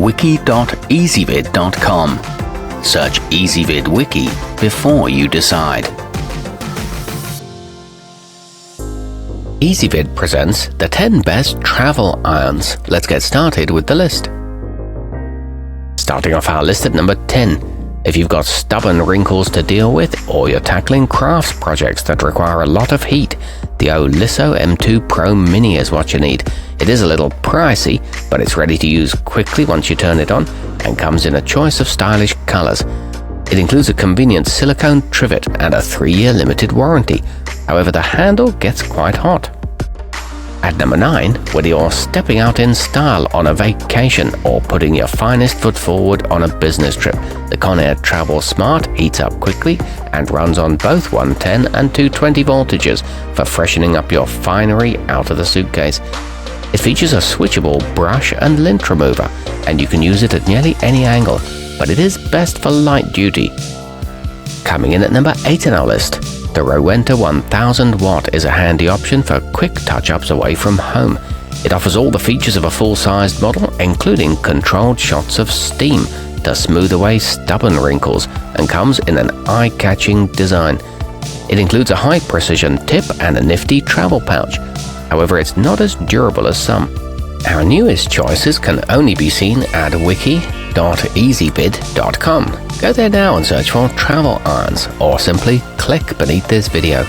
wiki.ezvid.com. Search Ezvid Wiki before you decide. Ezvid presents the 10 best travel irons. Let's get started with the list. Starting off our list at number 10. If you've got stubborn wrinkles to deal with, or you're tackling crafts projects that require a lot of heat, the Oliso M2 Pro Mini is what you need. It is a little pricey, but it's ready to use quickly once you turn it on, and comes in a choice of stylish colors. It includes a convenient silicone trivet and a 3-year limited warranty. However, the handle gets quite hot. At number 9, whether you're stepping out in style on a vacation or putting your finest foot forward on a business trip, the Conair Travel Smart heats up quickly and runs on both 110 and 220 voltages for freshening up your finery out of the suitcase. It features a switchable brush and lint remover, and you can use it at nearly any angle, but it is best for light duty. Coming in at number 8 on our list, the Rowenta 1000 watt is a handy option for quick touch-ups away from home. It offers all the features of a full-sized model, including controlled shots of steam to smooth away stubborn wrinkles, and comes in an eye-catching design. It includes a high-precision tip and a nifty travel pouch. However, it's not as durable as some. Our newest choices can only be seen at wiki.ezvid.com. Go there now and search for travel irons, or simply click beneath this video.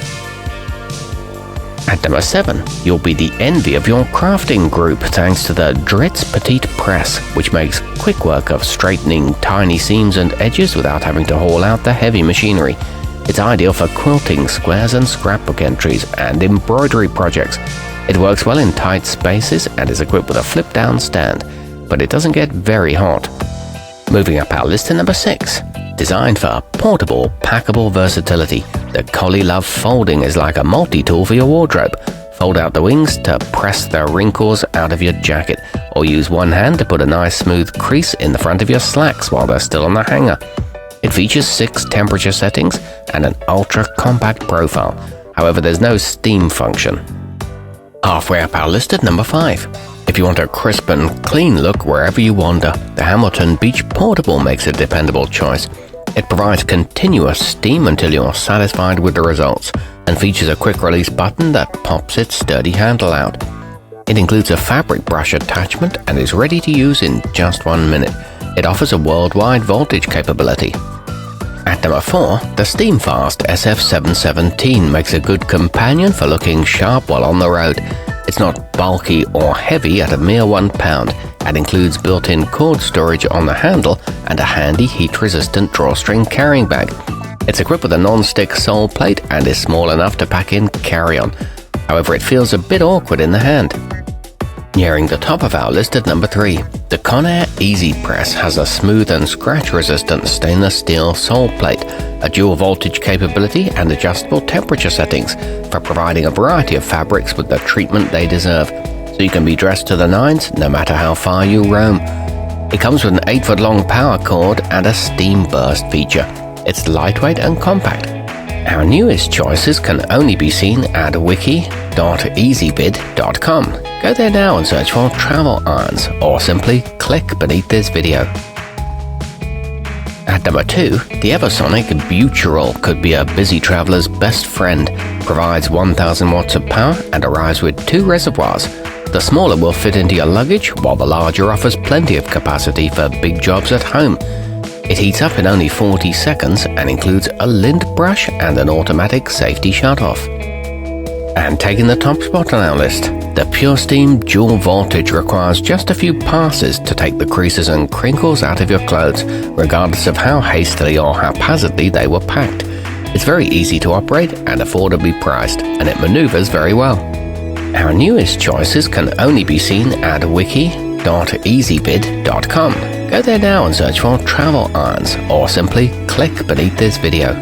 At number 7, you'll be the envy of your crafting group thanks to the Dritz Petite press, which makes quick work of straightening tiny seams and edges without having to haul out the heavy machinery. It's ideal for quilting, squares and scrapbook entries, and embroidery projects. It works well in tight spaces and is equipped with a flip-down stand, but it doesn't get very hot. Moving up our list to number 6. Designed for portable, packable versatility, the colilove folding is like a multi-tool for your wardrobe. Fold out the wings to press the wrinkles out of your jacket, or use one hand to put a nice smooth crease in the front of your slacks while they're still on the hanger. It features 6 temperature settings and an ultra-compact profile. However, there's no steam function. Halfway up our list at number 5. If you want a crisp and clean look wherever you wander, the Hamilton Beach Portable makes a dependable choice. It provides continuous steam until you're satisfied with the results, and features a quick-release button that pops its sturdy handle out. It includes a fabric brush attachment and is ready to use in just 1 minute. It offers a worldwide voltage capability. At number 4, the steamfast SF717 makes a good companion for looking sharp while on the road. It's not bulky or heavy at a mere 1 pound, and includes built-in cord storage on the handle and a handy heat-resistant drawstring carrying bag. It's equipped with a non-stick sole plate and is small enough to pack in carry-on. However, it feels a bit awkward in the hand. Nearing the top of our list at number 3, the Conair Easy Press has a smooth and scratch-resistant stainless steel sole plate, a dual voltage capability and adjustable temperature settings for providing a variety of fabrics with the treatment they deserve, so you can be dressed to the nines no matter how far you roam. It comes with an 8-foot-long power cord and a steam burst feature. It's lightweight and compact. Our newest choices can only be seen at wiki.ezvid.com. Go there now and search for travel irons, or simply click beneath this video. At number 2, the eversonic beautural could be a busy traveler's best friend. Provides 1000 watts of power and arrives with 2 reservoirs. The smaller will fit into your luggage, while the larger offers plenty of capacity for big jobs at home. It heats up in only 40 seconds and includes a lint brush and an automatic safety shut-off. And taking the top spot on our list, the pursteam dual voltage requires just a few passes to take the creases and crinkles out of your clothes, regardless of how hastily or haphazardly they were packed. It's very easy to operate and affordably priced, and it maneuvers very well. Our newest choices can only be seen at wiki.ezvid.com. Go there now and search for travel irons, or simply click beneath this video.